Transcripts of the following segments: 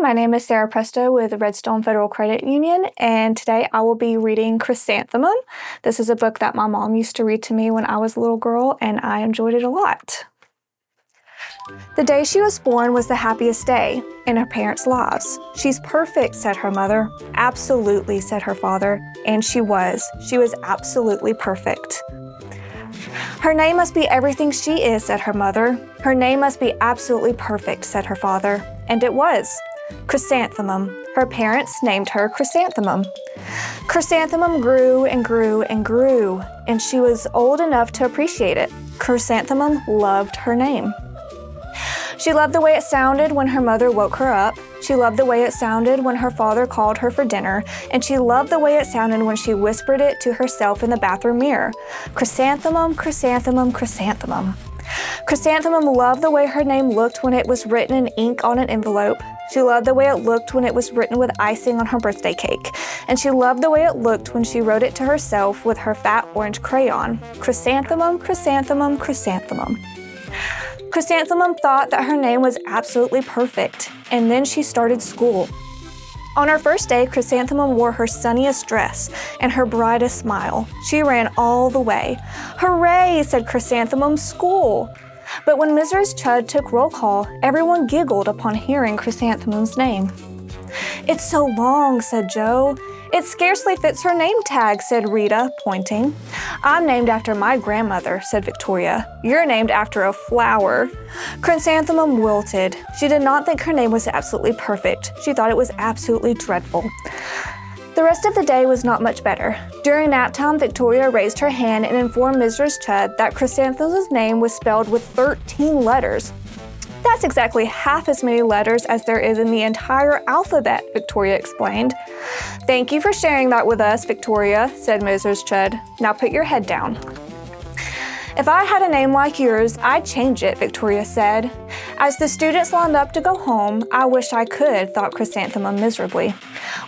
my name is Sarah Presto with the Redstone Federal Credit Union, and today I will be reading Chrysanthemum. This is a book that my mom used to read to me when I was a little girl, and I enjoyed it a lot. The day she was born was the happiest day in her parents' lives. "She's perfect," said her mother. "Absolutely," said her father. And she was. She was absolutely perfect. "Her name must be everything she is," said her mother. "Her name must be absolutely perfect," said her father. And it was. Chrysanthemum. Her parents named her Chrysanthemum. Chrysanthemum grew and grew and grew, and she was old enough to appreciate it. Chrysanthemum loved her name. She loved the way it sounded when her mother woke her up. She loved the way it sounded when her father called her for dinner, and she loved the way it sounded when she whispered it to herself in the bathroom mirror. Chrysanthemum, chrysanthemum, chrysanthemum. Chrysanthemum loved the way her name looked when it was written in ink on an envelope. She loved the way it looked when it was written with icing on her birthday cake. And she loved the way it looked when she wrote it to herself with her fat orange crayon. Chrysanthemum, chrysanthemum, chrysanthemum. Chrysanthemum thought that her name was absolutely perfect, and then she started school. On her first day, Chrysanthemum wore her sunniest dress and her brightest smile. She ran all the way. "Hooray," said Chrysanthemum, "school!" But when Mrs. Chud took roll call, everyone giggled upon hearing Chrysanthemum's name. "It's so long," said Joe. "It scarcely fits her name tag," said Rita, pointing. "I'm named after my grandmother," said Victoria. "You're named after a flower." Chrysanthemum wilted. She did not think her name was absolutely perfect. She thought it was absolutely dreadful. The rest of the day was not much better. During nap time, Victoria raised her hand and informed Mrs. Chud that Chrysanthemum's name was spelled with 13 letters. "That's exactly half as many letters as there is in the entire alphabet," Victoria explained. "Thank you for sharing that with us, Victoria," said Mrs. Chud. "Now put your head down." "If I had a name like yours, I'd change it," Victoria said. As the students lined up to go home, "I wish I could," thought Chrysanthemum miserably.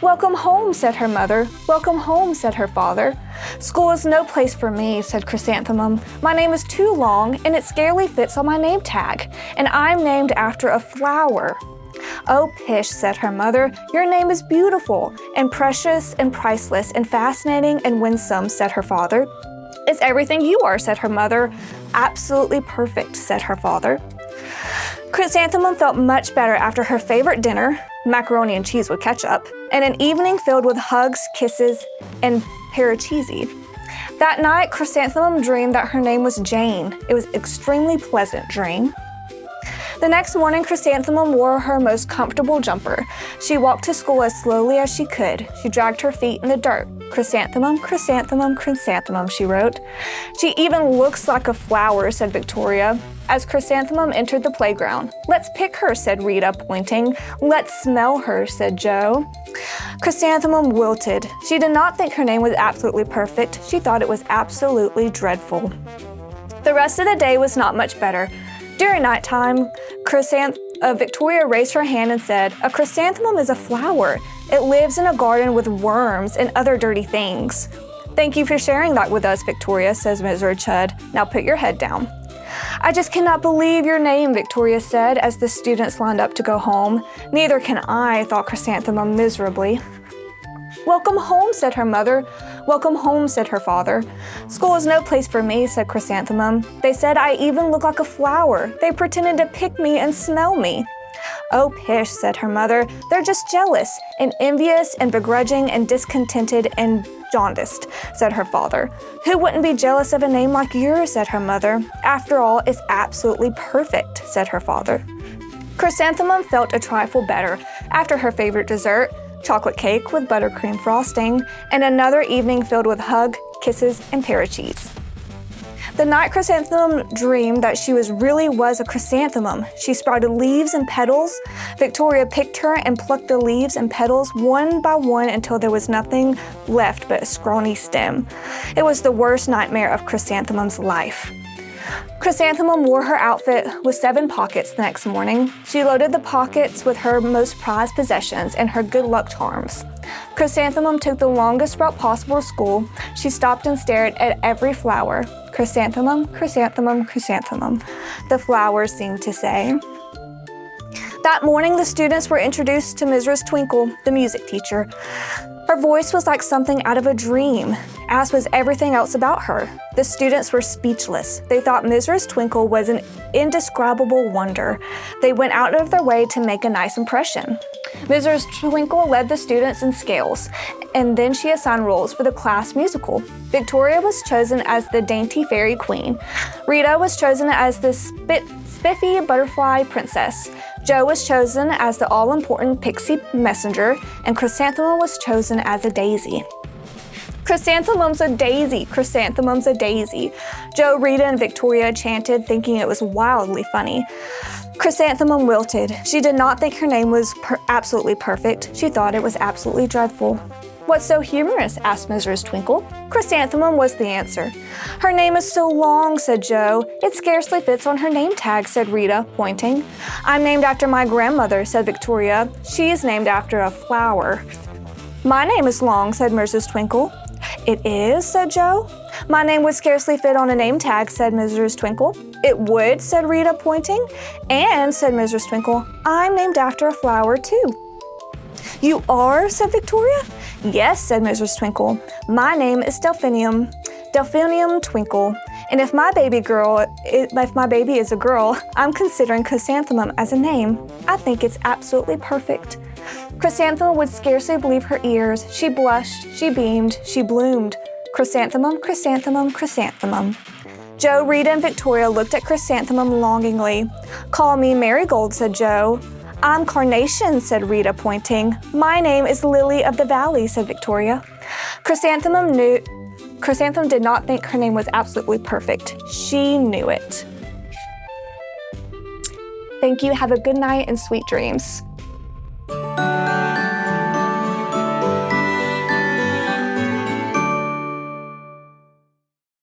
"Welcome home," said her mother. "Welcome home," said her father. "School is no place for me," said Chrysanthemum. "My name is too long, and it scarcely fits on my name tag, and I'm named after a flower." "Oh, pish," said her mother. "Your name is beautiful, and precious, and priceless, and fascinating, and winsome," said her father. "It's everything you are," said her mother. "Absolutely perfect," said her father. Chrysanthemum felt much better after her favorite dinner, macaroni and cheese with ketchup, and an evening filled with hugs, kisses, and paracheesy. That night, Chrysanthemum dreamed that her name was Jane. It was an extremely pleasant dream. The next morning, Chrysanthemum wore her most comfortable jumper. She walked to school as slowly as she could. She dragged her feet in the dirt. "Chrysanthemum, chrysanthemum, chrysanthemum," she wrote. "She even looks like a flower," said Victoria. As Chrysanthemum entered the playground, "Let's pick her," said Rita, pointing. "Let's smell her," said Joe. Chrysanthemum wilted. She did not think her name was absolutely perfect. She thought it was absolutely dreadful. The rest of the day was not much better. During nighttime, Victoria raised her hand and said, "A chrysanthemum is a flower. It lives in a garden with worms and other dirty things." "Thank you for sharing that with us, Victoria," says Mrs. Chud. "Now put your head down." "I just cannot believe your name," Victoria said as the students lined up to go home. "Neither can I," thought Chrysanthemum miserably. "Welcome home," said her mother. "Welcome home," said her father. "School is no place for me," said Chrysanthemum. "They said I even look like a flower. They pretended to pick me and smell me." "Oh, pish," said her mother. "They're just jealous and envious and begrudging and discontented and jaundiced," said her father. "Who wouldn't be jealous of a name like yours?" said her mother. "After all, it's absolutely perfect," said her father. Chrysanthemum felt a trifle better after her favorite dessert, chocolate cake with buttercream frosting, and another evening filled with hugs, kisses, and paracheese. The night Chrysanthemum dreamed that she really was a chrysanthemum. She sprouted leaves and petals. Victoria picked her and plucked the leaves and petals one by one until there was nothing left but a scrawny stem. It was the worst nightmare of Chrysanthemum's life. Chrysanthemum wore her outfit with 7 pockets the next morning. She loaded the pockets with her most prized possessions and her good luck charms. Chrysanthemum took the longest route possible to school. She stopped and stared at every flower. "Chrysanthemum, chrysanthemum, chrysanthemum," the flowers seemed to say. That morning, the students were introduced to Mrs. Twinkle, the music teacher. Her voice was like something out of a dream, as was everything else about her. The students were speechless. They thought Mrs. Twinkle was an indescribable wonder. They went out of their way to make a nice impression. Mrs. Twinkle led the students in scales, and then she assigned roles for the class musical. Victoria was chosen as the dainty fairy queen. Rita was chosen as the spiffy butterfly princess. Joe was chosen as the all-important pixie messenger, and Chrysanthemum was chosen as a daisy. Chrysanthemum's a daisy, chrysanthemum's a daisy. Joe, Rita, and Victoria chanted, thinking it was wildly funny. Chrysanthemum wilted. She did not think her name was absolutely perfect. She thought it was absolutely dreadful. "What's so humorous?" asked Mrs. Twinkle. Chrysanthemum was the answer. "Her name is so long," said Joe. "It scarcely fits on her name tag," said Rita, pointing. "I'm named after my grandmother," said Victoria. "She is named after a flower." "My name is long," said Mrs. Twinkle. "It is?" said Joe. "My name would scarcely fit on a name tag," said Mrs. Twinkle. "It would," said Rita, pointing. "And," said Mrs. Twinkle, "I'm named after a flower, too." "You are?" said Victoria. "Yes," said Mrs. Twinkle. "My name is Delphinium Twinkle. And if my baby is a girl, I'm considering Chrysanthemum as a name. I think it's absolutely perfect." Chrysanthemum would scarcely believe her ears. She blushed, she beamed, she bloomed. Chrysanthemum, chrysanthemum, chrysanthemum. Joe, Rita, and Victoria looked at Chrysanthemum longingly. "Call me Marigold," said Joe. "I'm Carnation," said Rita, pointing. "My name is Lily of the Valley," said Victoria. Chrysanthemum did not think her name was absolutely perfect. She knew it. Thank you. Have a good night and sweet dreams.